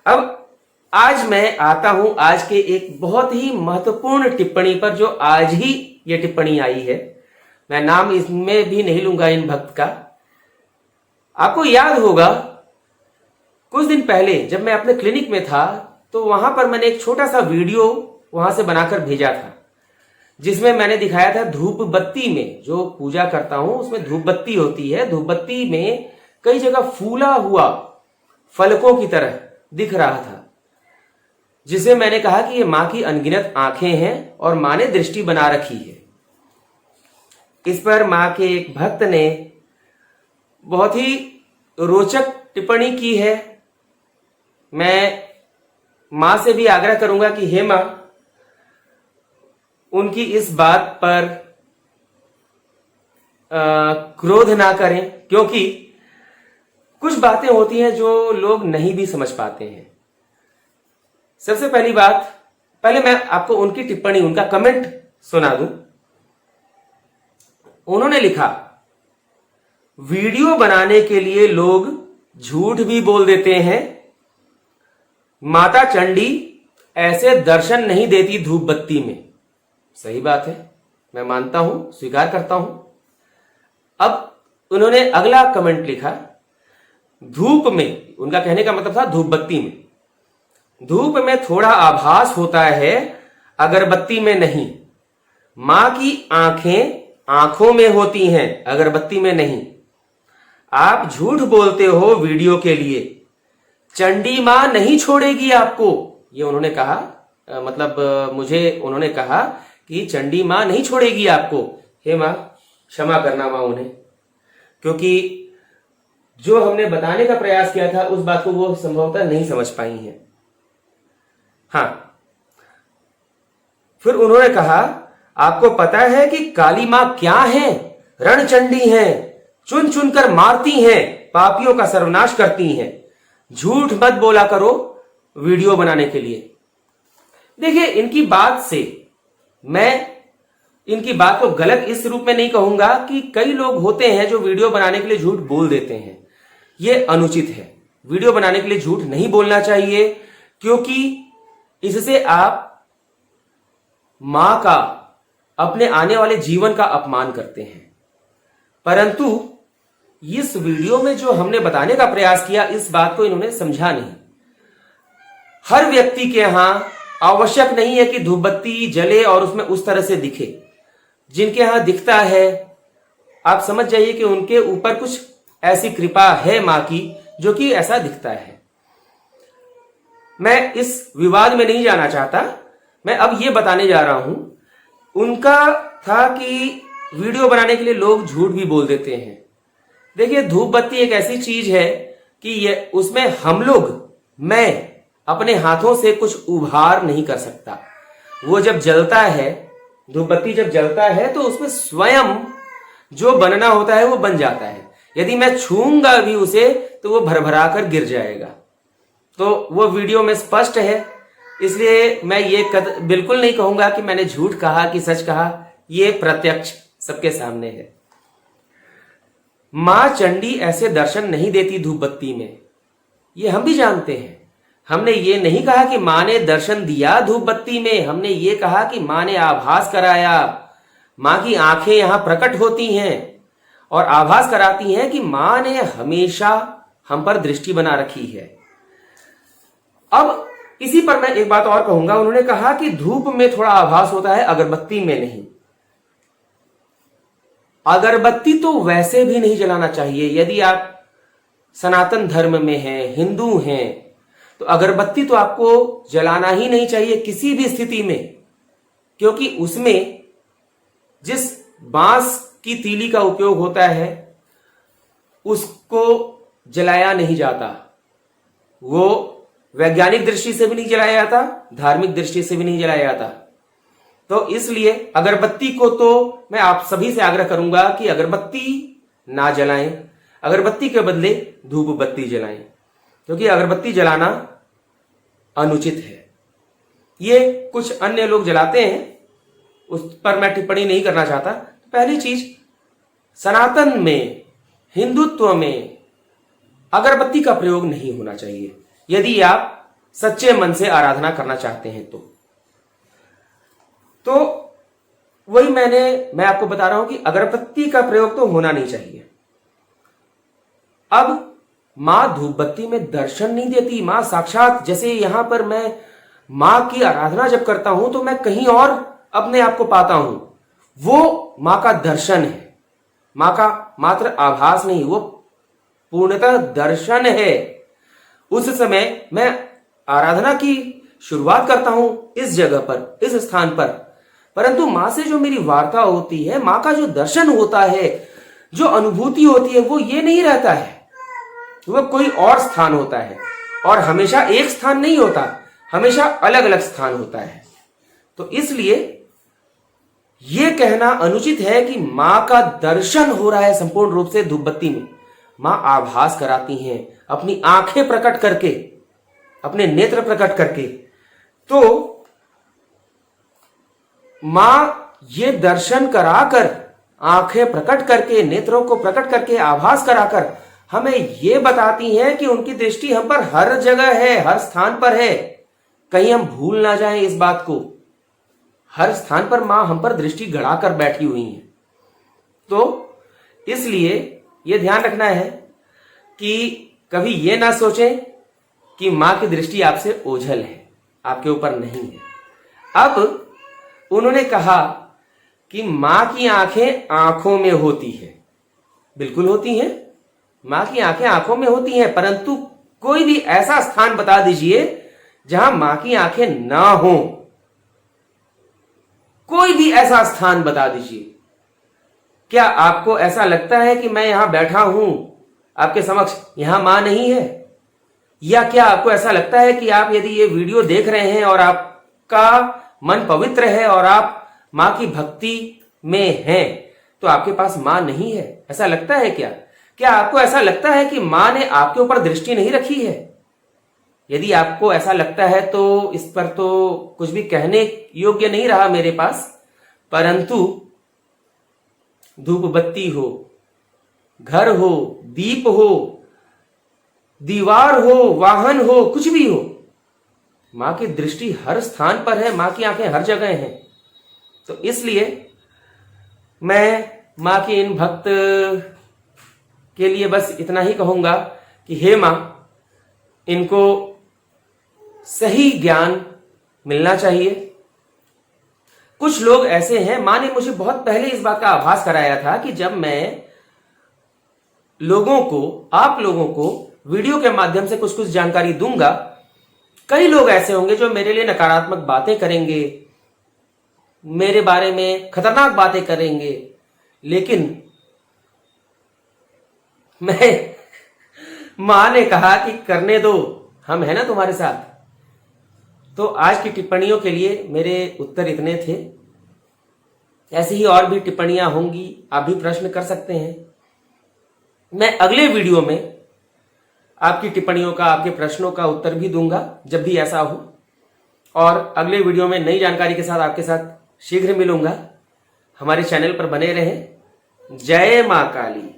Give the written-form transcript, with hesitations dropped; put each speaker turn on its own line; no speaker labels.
अब आज मैं आता हूं आज के एक बहुत ही महत्वपूर्ण टिप्पणी पर, जो आज ही ये टिप्पणी आई है। मैं नाम इसमें भी नहीं लूंगा इन भक्त का। आपको याद होगा कुछ दिन पहले जब मैं अपने क्लिनिक में था तो वहां पर मैंने एक छोटा सा वीडियो वहां से बनाकर भेजा था, जिसमें मैंने दिखाया था धूप बत्ती में, जो पूजा करता हूं उसमें धूप बत्ती होती है, धूप बत्ती में कई जगह फूला हुआ फलकों की तरह दिख रहा था, जिसे मैंने कहा कि ये मां की अनगिनत आंखें हैं और मां ने दृष्टि बना रखी है। इस पर मां के एक भक्त ने बहुत ही रोचक टिप्पणी की है। मैं मां से भी आग्रह करूंगा कि हे मां, उनकी इस बात पर क्रोध ना करें, क्योंकि कुछ बातें होती हैं जो लोग नहीं भी समझ पाते हैं। सबसे पहली बात, पहले मैं आपको उनकी टिप्पणी, उनका कमेंट सुना दूं। उन्होंने लिखा, वीडियो बनाने के लिए लोग झूठ भी बोल देते हैं। माता चंडी ऐसे दर्शन नहीं देती धूप बत्ती में। सही बात है, मैं मानता हूं, स्वीकार करता हूं। अब उन्होंने अगला कमेंट लिखा, धूप में, उनका कहने का मतलब था धूप बत्ती में, धूप में थोड़ा आभास होता है, अगरबत्ती में नहीं। मां की आंखें आंखों में होती हैं, अगरबत्ती में नहीं। आप झूठ बोलते हो वीडियो के लिए, चंडी मां नहीं छोड़ेगी आपको। ये उन्होंने कहा, मतलब मुझे उन्होंने कहा कि चंडी मां नहीं छोड़ेगी आपको। हे मां, क्षमा करना मां उन्हें, क्योंकि जो हमने बताने का प्रयास किया था उस बात को वो संभवतः नहीं समझ पाई हैं। हाँ, फिर उन्होंने कहा, आपको पता है कि काली मां क्या है? रणचंडी हैं, चुन चुन कर मारती हैं, पापियों का सर्वनाश करती हैं। झूठ मत बोला करो वीडियो बनाने के लिए। देखिए, इनकी बात से मैं इनकी बात को गलत इस रूप में नहीं कहूंगा कि कई लोग होते हैं जो वीडियो बनाने के लिए झूठ बोल देते हैं। यह अनुचित है। वीडियो बनाने के लिए झूठ नहीं बोलना चाहिए, क्योंकि इससे आप मां का, अपने आने वाले जीवन का अपमान करते हैं। परंतु इस वीडियो में जो हमने बताने का प्रयास किया, इस बात को इन्होंने समझा नहीं। हर व्यक्ति के यहां आवश्यक नहीं है कि धूप बत्ती जले और उसमें उस तरह से दिखे। जिनके यहां दिखता है, आप समझ जाइए कि उनके ऊपर कुछ ऐसी कृपा है मां की, जो कि ऐसा दिखता है। मैं इस विवाद में नहीं जाना चाहता। मैं अब यह बताने जा रहा हूं, उनका था कि वीडियो बनाने के लिए लोग झूठ भी बोल देते हैं। देखिए, धूप बत्ती एक ऐसी चीज है कि ये उसमें हम लोग, मैं अपने हाथों से कुछ उभार नहीं कर सकता। वो जब जलता है, धूप बत्ती जब जलता है, तो उसमें स्वयं जो बनना होता है वो बन जाता है। यदि मैं छूंगा भी उसे तो वो भरभरा कर गिर जाएगा। तो वो वीडियो में स्पष्ट है, इसलिए मैं ये बिल्कुल नहीं कहूंगा कि मैंने झूठ कहा कि सच कहा। ये प्रत्यक्ष सबके सामने है। मां चंडी ऐसे दर्शन नहीं देती धूप बत्ती में, ये हम भी जानते हैं। हमने ये नहीं कहा कि मां ने दर्शन दिया धूप बत्ती में, हमने ये कहा कि मां ने आभास कराया। मां की आंखें यहां प्रकट होती हैं और आभास कराती हैं कि मां ने हमेशा हम पर दृष्टि बना रखी है। अब इसी पर मैं एक बात और कहूंगा। उन्होंने कहा कि धूप में थोड़ा आभास होता है, अगरबत्ती में नहीं। अगरबत्ती तो वैसे भी नहीं जलाना चाहिए। यदि आप सनातन धर्म में हैं, हिंदू हैं, तो अगरबत्ती तो आपको जलाना ही नहीं चाहिए किसी भी स्थिति में, क्योंकि उसमें जिस बांस की तीली का उपयोग होता है उसको जलाया नहीं जाता। वो वैज्ञानिक दृष्टि से भी नहीं जलाया जाता, धार्मिक दृष्टि से भी नहीं जलाया जाता। तो इसलिए अगरबत्ती को तो मैं आप सभी से आग्रह करूंगा कि अगरबत्ती ना जलाएं, अगरबत्ती के बदले धूप बत्ती जलाएं, क्योंकि अगरबत्ती जलाना अनुचित है। ये कुछ अन्य लोग जलाते हैं, उस पर मैं टिप्पणी नहीं करना चाहता। पहली चीज, सनातन में, हिंदुत्व में अगरबत्ती का प्रयोग नहीं होना चाहिए। यदि आप सच्चे मन से आराधना करना चाहते हैं तो वही मैं आपको बता रहा हूं कि अगरबत्ती का प्रयोग तो होना नहीं चाहिए। अब मां धूप बत्ती में दर्शन नहीं देती। मां साक्षात, जैसे यहां पर मैं मां की आराधना जब करता हूं तो मैं कहीं और अपने आप को पाता हूं। वो मां का दर्शन है, मां का मात्र आभास नहीं, वो पूर्णतः दर्शन है। उस समय मैं आराधना की शुरुआत करता हूं इस जगह पर, इस स्थान पर, परंतु मां से जो मेरी वार्ता होती है, मां का जो दर्शन होता है, जो अनुभूति होती है, वो ये नहीं रहता है, वो कोई और स्थान होता है। और हमेशा एक स्थान नहीं होता, हमेशा अलग अलग स्थान होता है। तो इसलिए यह कहना अनुचित है कि मां का दर्शन हो रहा है संपूर्ण रूप से धूप बत्ती में। मां आभास कराती हैं अपनी आंखें प्रकट करके, अपने नेत्र प्रकट करके। तो मां ये दर्शन कराकर, आंखें प्रकट करके, नेत्रों को प्रकट करके, आभास कराकर हमें यह बताती हैं कि उनकी दृष्टि हम पर हर जगह है, हर स्थान पर है। कहीं हम भूल ना जाएं इस बात को। हर स्थान पर मां हम पर दृष्टि गड़ाकर बैठी हुई है। तो इसलिए यह ध्यान रखना है कि कभी यह ना सोचें कि मां की दृष्टि आपसे ओझल है, आपके ऊपर नहीं है। अब उन्होंने कहा कि मां की आंखें आंखों में होती है। बिल्कुल होती हैं, मां की आंखें आंखों में होती हैं, परंतु कोई भी ऐसा स्थान बता दीजिए जहां मां की आंखें ना हो। कोई भी ऐसा स्थान बता दीजिए। क्या आपको ऐसा लगता है कि मैं यहां बैठा हूं आपके समक्ष, यहां मां नहीं है? या क्या आपको ऐसा लगता है कि आप यदि ये वीडियो देख रहे हैं और आपका मन पवित्र है और आप मां की भक्ति में हैं, तो आपके पास मां नहीं है? ऐसा लगता है क्या? क्या आपको ऐसा लगता है कि मां ने आपके ऊपर दृष्टि नहीं रखी है? यदि आपको ऐसा लगता है तो इस पर तो कुछ भी कहने योग्य नहीं रहा मेरे पास। परंतु धूप बत्ती हो, घर हो, दीप हो, दीवार हो, वाहन हो, कुछ भी हो, मां की दृष्टि हर स्थान पर है, मां की आंखें हर जगह हैं। तो इसलिए मैं मां के इन भक्त के लिए बस इतना ही कहूंगा कि हे मां, इनको सही ज्ञान मिलना चाहिए। कुछ लोग ऐसे हैं, मां ने मुझे बहुत पहले इस बात का आभास कराया था कि जब मैं लोगों को, आप लोगों को वीडियो के माध्यम से कुछ कुछ जानकारी दूंगा, कई लोग ऐसे होंगे जो मेरे लिए नकारात्मक बातें करेंगे, मेरे बारे में खतरनाक बातें करेंगे, लेकिन मां ने कहा कि करने दो, हम है ना तुम्हारे साथ। तो आज की टिप्पणियों के लिए मेरे उत्तर इतने थे। ऐसी ही और भी टिप्पणियां होंगी, आप भी प्रश्न कर सकते हैं। मैं अगले वीडियो में आपकी टिप्पणियों का, आपके प्रश्नों का उत्तर भी दूंगा जब भी ऐसा हो। और अगले वीडियो में नई जानकारी के साथ आपके साथ शीघ्र मिलूंगा। हमारे चैनल पर बने रहें। जय मां काली।